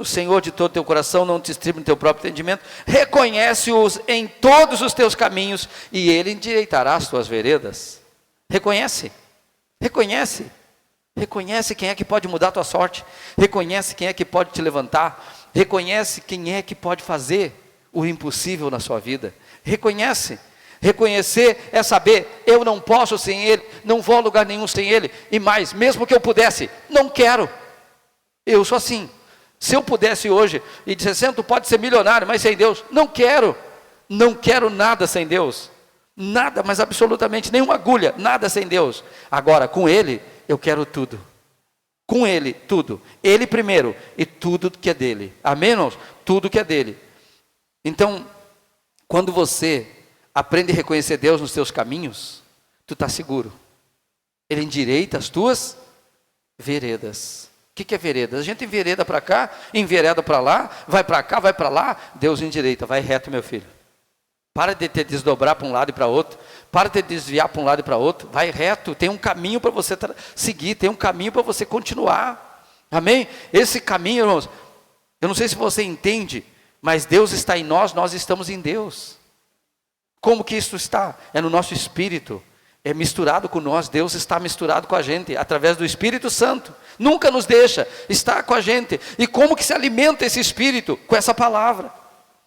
Senhor de todo o teu coração, não te estribe no teu próprio entendimento, reconhece-os em todos os teus caminhos, e Ele endireitará as tuas veredas. Reconhece quem é que pode mudar a tua sorte, reconhece quem é que pode te levantar, reconhece quem é que pode fazer o impossível na sua vida, reconhecer é saber, eu não posso sem Ele, não vou a lugar nenhum sem Ele, e mais, mesmo que eu pudesse, não quero, eu sou assim. Se eu pudesse hoje e dissesse, tu pode ser milionário, mas sem Deus, não quero nada sem Deus, nada, mas absolutamente nenhuma agulha, nada sem Deus. Agora com Ele, eu quero tudo, com Ele, tudo, Ele primeiro, e tudo que é dEle, amém irmãos? Tudo que é dEle. Então, quando você aprende a reconhecer Deus nos teus caminhos, tu está seguro, Ele endireita as tuas veredas. O que é veredas? A gente envereda para cá, envereda para lá, vai para cá, vai para lá, Deus endireita, vai reto meu filho. Para de te desdobrar para um lado e para outro, para de te desviar para um lado e para outro, vai reto, tem um caminho para você seguir, tem um caminho para você continuar, amém? Esse caminho, irmãos, eu não sei se você entende, mas Deus está em nós, nós estamos em Deus. Como que isso está? É no nosso espírito, é misturado com nós, Deus está misturado com a gente, através do Espírito Santo, nunca nos deixa, está com a gente. E como que se alimenta esse Espírito? Com essa palavra.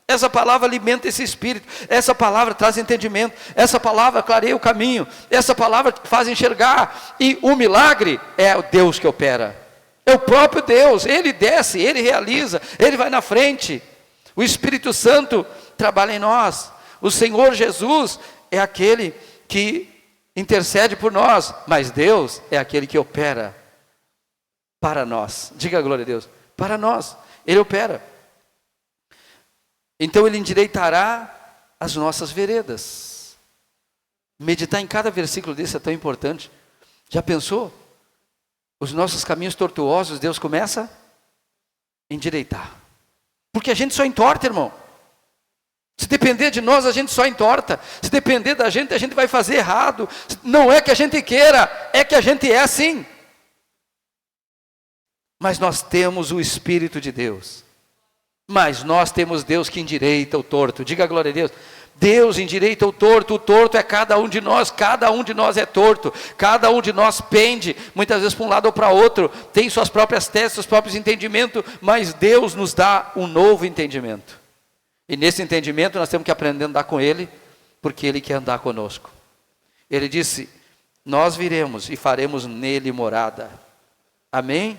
Essa palavra alimenta esse Espírito, essa palavra traz entendimento, essa palavra clareia o caminho, essa palavra faz enxergar, e o milagre é o Deus que opera, é o próprio Deus, Ele desce, Ele realiza, Ele vai na frente, o Espírito Santo trabalha em nós, o Senhor Jesus é aquele que intercede por nós, mas Deus é aquele que opera para nós, diga glória a Deus, para nós, Ele opera. Então Ele endireitará as nossas veredas. Meditar em cada versículo desse é tão importante. Já pensou? Os nossos caminhos tortuosos, Deus começa a endireitar. Porque a gente só entorta, irmão. Se depender de nós, a gente só entorta. Se depender da gente, a gente vai fazer errado. Não é que a gente queira, é que a gente é assim. Mas nós temos o Espírito de Deus. Mas nós temos Deus que endireita o torto. Diga glória a Deus. Deus endireita o torto é cada um de nós é torto, cada um de nós pende, muitas vezes para um lado ou para outro, tem suas próprias teses, seus próprios entendimentos, mas Deus nos dá um novo entendimento. E nesse entendimento nós temos que aprender a andar com Ele, porque Ele quer andar conosco. Ele disse, nós viremos e faremos nele morada. Amém?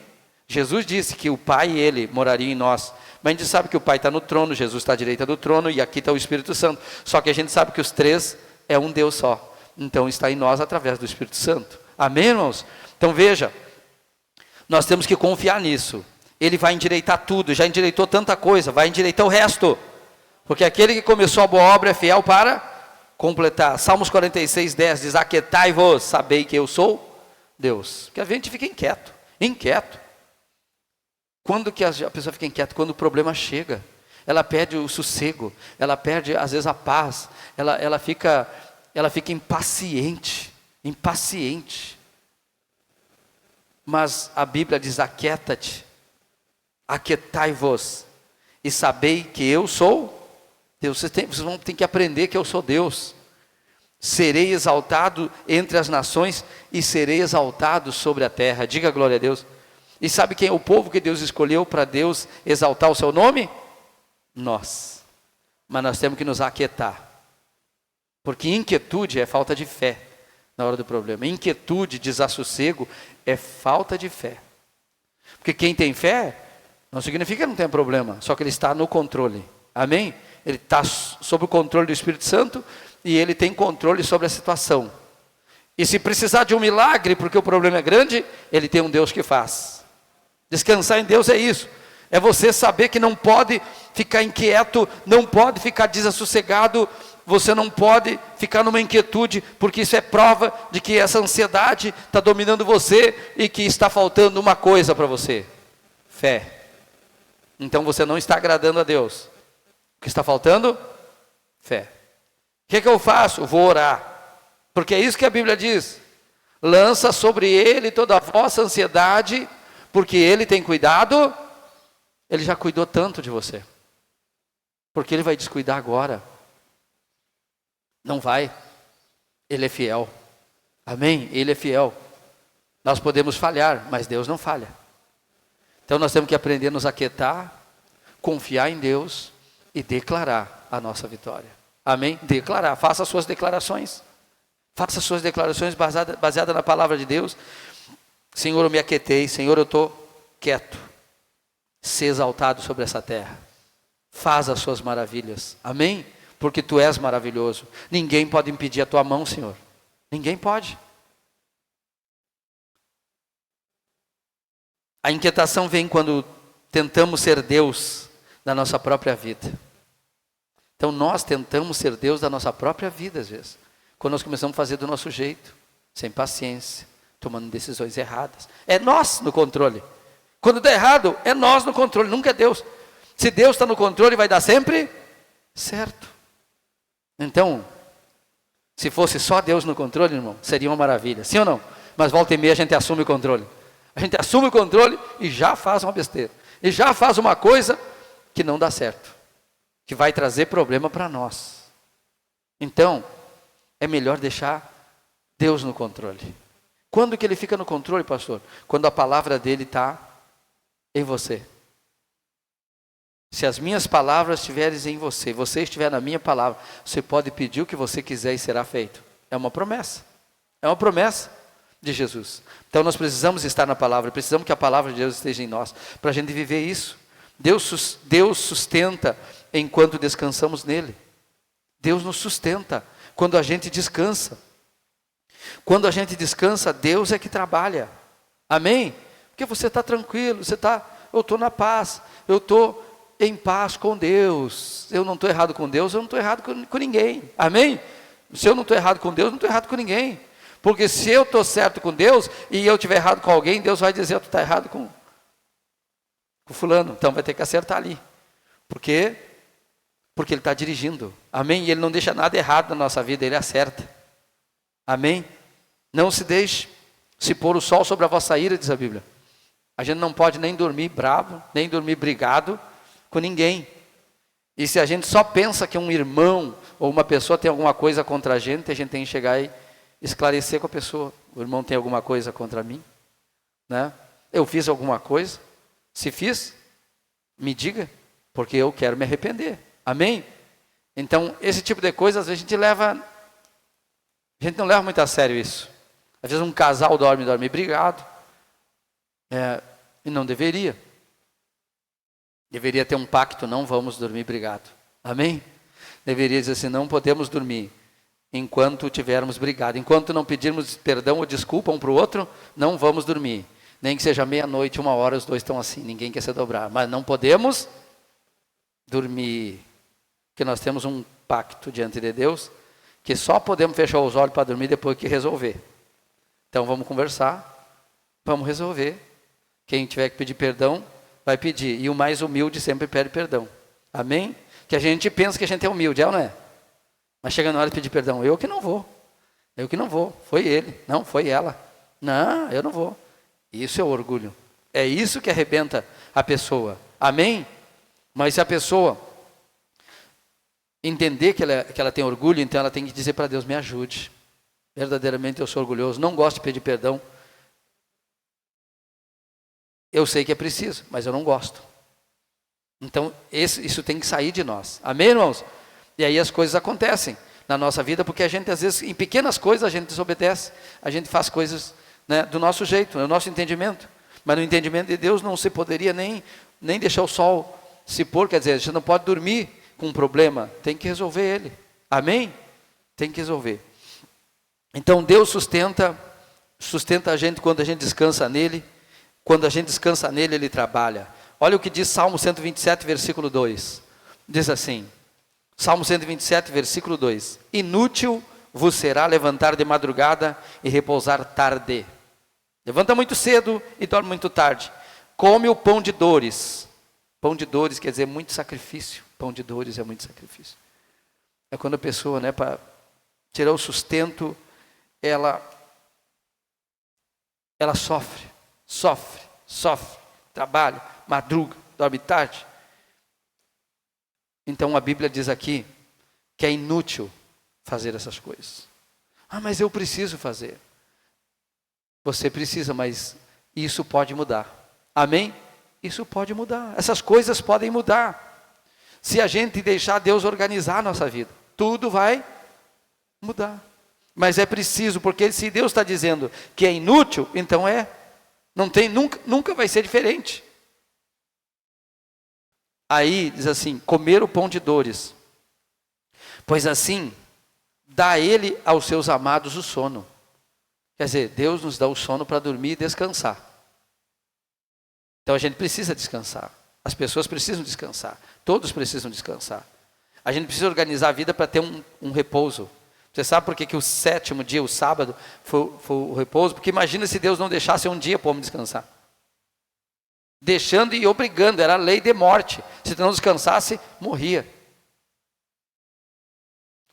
Jesus disse que o Pai e Ele morariam em nós. Mas a gente sabe que o Pai está no trono, Jesus está à direita do trono e aqui está o Espírito Santo. Só que a gente sabe que os três é um Deus só. Então está em nós através do Espírito Santo. Amém, irmãos? Então veja, nós temos que confiar nisso. Ele vai endireitar tudo, já endireitou tanta coisa, vai endireitar o resto. Porque aquele que começou a boa obra é fiel para completar. Salmos 46, 10 diz, aquietai-vos, sabei que eu sou Deus. Porque a gente fica inquieto. Quando que a pessoa fica inquieta? Quando o problema chega, ela perde o sossego, ela perde às vezes a paz, ela fica impaciente. Mas a Bíblia diz, aquieta-te, aquietai-vos, e sabei que eu sou Deus. Vocês vão ter que aprender que eu sou Deus. Serei exaltado entre as nações e serei exaltado sobre a terra. Diga glória a Deus. E sabe quem é o povo que Deus escolheu para Deus exaltar o seu nome? Nós. Mas nós temos que nos aquietar. Porque inquietude é falta de fé na hora do problema. Inquietude, desassossego é falta de fé. Porque quem tem fé não significa que não tem problema, só que ele está no controle. Amém? Ele está sob o controle do Espírito Santo e ele tem controle sobre a situação. E se precisar de um milagre, porque o problema é grande, ele tem um Deus que faz. Descansar em Deus é isso. É você saber que não pode ficar inquieto, não pode ficar desassossegado, você não pode ficar numa inquietude, porque isso é prova de que essa ansiedade está dominando você e que está faltando uma coisa para você: fé. Então você não está agradando a Deus. O que está faltando? Fé. O que eu faço? Vou orar. Porque é isso que a Bíblia diz. Lança sobre Ele toda a vossa ansiedade, porque Ele tem cuidado Ele já cuidou tanto de você. Porque Ele vai descuidar agora? Não vai. Ele é fiel. Amém? Ele é fiel. Nós podemos falhar, mas Deus não falha. Então nós temos que aprender a nos aquietar, confiar em Deus e declarar a nossa vitória. Amém? Declarar. Faça as suas declarações. Faça as suas declarações baseadas na palavra de Deus. Senhor, eu me aquietei. Senhor, eu estou quieto. Ser exaltado sobre essa terra. Faz as suas maravilhas. Amém? Porque tu és maravilhoso. Ninguém pode impedir a tua mão, Senhor. Ninguém pode. A inquietação vem quando tentamos ser Deus da nossa própria vida. Então nós tentamos ser Deus da nossa própria vida às vezes. Quando nós começamos a fazer do nosso jeito, sem paciência, tomando decisões erradas. É nós no controle. Quando dá errado, é nós no controle, nunca é Deus. Se Deus está no controle, vai dar sempre certo. Então, se fosse só Deus no controle, irmão, seria uma maravilha. Sim ou não? Mas volta e meia a gente assume o controle. A gente assume o controle e já faz uma besteira. E já faz uma coisa que não dá certo. Que vai trazer problema para nós. Então, é melhor deixar Deus no controle. Quando que Ele fica no controle, pastor? Quando a palavra dEle está em você. Se as minhas palavras estiverem em você, você estiver na minha palavra, você pode pedir o que você quiser e será feito. É uma promessa. É uma promessa de Jesus. Então nós precisamos estar na palavra, precisamos que a palavra de Deus esteja em nós, para a gente viver isso. Deus sustenta enquanto descansamos nele. Deus nos sustenta quando a gente descansa. Quando a gente descansa, Deus é que trabalha. Amém? Porque você está tranquilo, eu estou na paz, eu estou em paz com Deus. Eu não estou errado com Deus, eu não estou errado com ninguém. Amém? Se eu não estou errado com Deus, eu não estou errado com ninguém. Porque se eu estou certo com Deus e eu estiver errado com alguém, Deus vai dizer, tu está errado com fulano. Então vai ter que acertar ali. Por quê? Porque Ele está dirigindo. Amém? E Ele não deixa nada errado na nossa vida, Ele acerta. Amém? Não se deixe se pôr o sol sobre a vossa ira, diz a Bíblia. A gente não pode nem dormir bravo, nem dormir brigado com ninguém. E se a gente só pensa que um irmão ou uma pessoa tem alguma coisa contra a gente tem que chegar e esclarecer com a pessoa. O irmão tem alguma coisa contra mim? Né? Eu fiz alguma coisa? Se fiz, me diga, porque eu quero me arrepender. Amém? Então, esse tipo de coisa, às vezes a gente não leva muito a sério isso. Às vezes um casal dorme brigado, e não deveria. Deveria ter um pacto, não vamos dormir brigado. Amém? Deveria dizer assim, não podemos dormir enquanto tivermos brigado. Enquanto não pedirmos perdão ou desculpa um para o outro, não vamos dormir. Nem que seja meia-noite, 1h, os dois estão assim, ninguém quer se dobrar. Mas não podemos dormir. Porque nós temos um pacto diante de Deus, que só podemos fechar os olhos para dormir depois que resolver. Então vamos conversar, vamos resolver. Quem tiver que pedir perdão, vai pedir. E o mais humilde sempre pede perdão. Amém? Que a gente pensa que a gente é humilde, ou não é? Mas chega na hora de pedir perdão, eu que não vou. Foi ele, não, foi ela. Não, eu não vou. Isso é orgulho. É isso que arrebenta a pessoa. Amém? Mas se a pessoa entender que ela tem orgulho, então ela tem que dizer para Deus, me ajude. Verdadeiramente eu sou orgulhoso, não gosto de pedir perdão. Eu sei que é preciso, mas eu não gosto. Então isso tem que sair de nós. Amém, irmãos? E aí as coisas acontecem na nossa vida, porque a gente às vezes, em pequenas coisas, a gente desobedece. A gente faz coisas, né, do nosso jeito, no nosso entendimento. Mas no entendimento de Deus não se poderia nem deixar o sol se pôr. Quer dizer, a gente não pode dormir com um problema. Tem que resolver ele. Amém? Tem que resolver. Então Deus sustenta a gente quando a gente descansa nele. Quando a gente descansa nele, ele trabalha. Olha o que diz Salmo 127, versículo 2. Diz assim, Salmo 127, versículo 2. Inútil vos será levantar de madrugada e repousar tarde. Levanta muito cedo e dorme muito tarde. Come o pão de dores. Pão de dores quer dizer muito sacrifício. Pão de dores é muito sacrifício. É quando a pessoa, né, para tirar o sustento, ela sofre, trabalha, madruga, dorme tarde. Então a Bíblia diz aqui que é inútil fazer essas coisas. Ah, mas eu preciso fazer. Você precisa, mas isso pode mudar. Amém? Isso pode mudar. Essas coisas podem mudar. Se a gente deixar Deus organizar a nossa vida, tudo vai mudar. Mas é preciso, porque se Deus está dizendo que é inútil, então nunca vai ser diferente. Aí diz assim, comer o pão de dores, pois assim dá ele aos seus amados o sono. Quer dizer, Deus nos dá o sono para dormir e descansar. Então a gente precisa descansar. As pessoas precisam descansar. Todos precisam descansar. A gente precisa organizar a vida para ter um repouso. Você sabe por que o sétimo dia, o sábado, foi o repouso? Porque imagina se Deus não deixasse um dia para o homem descansar. Deixando e obrigando, era a lei de morte. Se não descansasse, morria.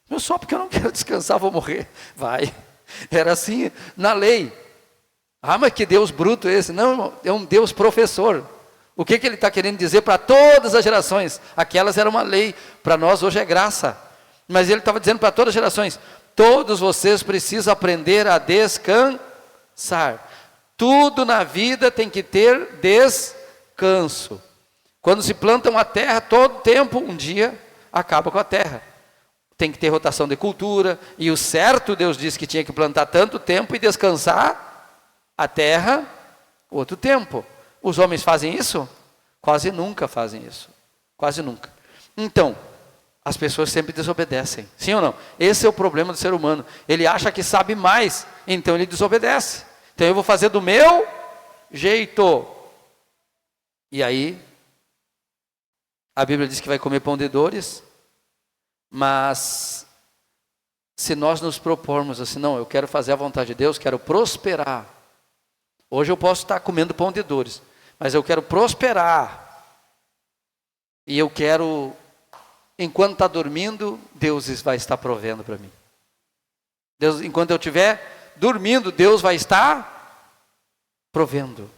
Não só porque eu não quero descansar, vou morrer. Vai. Era assim na lei. Ah, mas que Deus bruto esse? Não, é um Deus professor. O que ele está querendo dizer para todas as gerações? Aquelas era uma lei, para nós hoje é graça. Mas ele estava dizendo para todas as gerações, todos vocês precisam aprender a descansar. Tudo na vida tem que ter descanso. Quando se planta uma terra, todo tempo, um dia, acaba com a terra. Tem que ter rotação de cultura, e o certo, Deus disse que tinha que plantar tanto tempo e descansar a terra outro tempo. Os homens fazem isso? Quase nunca fazem isso. Quase nunca. Então, as pessoas sempre desobedecem. Sim ou não? Esse é o problema do ser humano. Ele acha que sabe mais, então ele desobedece. Então eu vou fazer do meu jeito. E aí, a Bíblia diz que vai comer pão de dores, mas se nós nos propormos assim, não, eu quero fazer a vontade de Deus, quero prosperar. Hoje eu posso estar comendo pão de dores, mas eu quero prosperar. E eu quero, enquanto está dormindo, Deus vai estar provendo para mim. Deus, enquanto eu estiver dormindo, Deus vai estar provendo.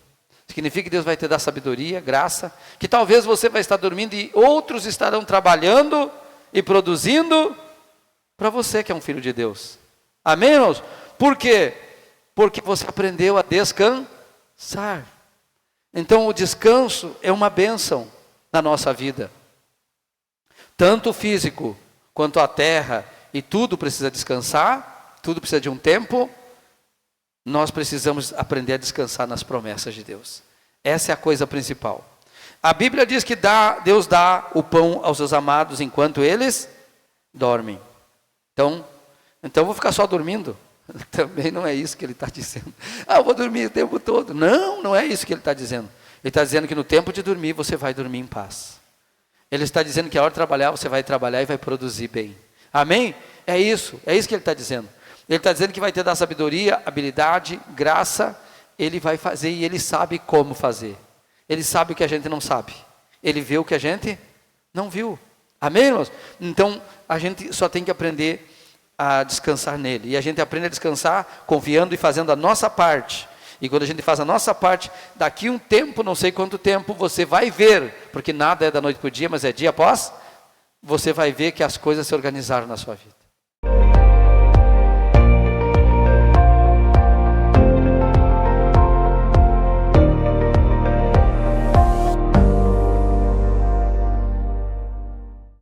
Significa que Deus vai te dar sabedoria, graça, que talvez você vai estar dormindo e outros estarão trabalhando e produzindo para você que é um filho de Deus. Amém, irmãos? Por quê? Porque você aprendeu a descansar. Então o descanso é uma bênção na nossa vida. Tanto o físico quanto a terra e tudo precisa descansar, tudo precisa de um tempo. Nós precisamos aprender a descansar nas promessas de Deus. Essa é a coisa principal. A Bíblia diz que Deus dá o pão aos seus amados enquanto eles dormem. Então eu vou ficar só dormindo? Também não é isso que ele está dizendo. Eu vou dormir o tempo todo. Não é isso que ele está dizendo. Ele está dizendo que no tempo de dormir, você vai dormir em paz. Ele está dizendo que a hora de trabalhar, você vai trabalhar e vai produzir bem. Amém? É isso que ele está dizendo. Ele está dizendo que vai te dar sabedoria, habilidade, graça. Ele vai fazer e ele sabe como fazer. Ele sabe o que a gente não sabe. Ele vê o que a gente não viu. Amém, irmãos? Então, a gente só tem que aprender a descansar nele. E a gente aprende a descansar confiando e fazendo a nossa parte. E quando a gente faz a nossa parte, daqui um tempo, não sei quanto tempo, você vai ver, porque nada é da noite para o dia, mas é dia após, você vai ver que as coisas se organizaram na sua vida.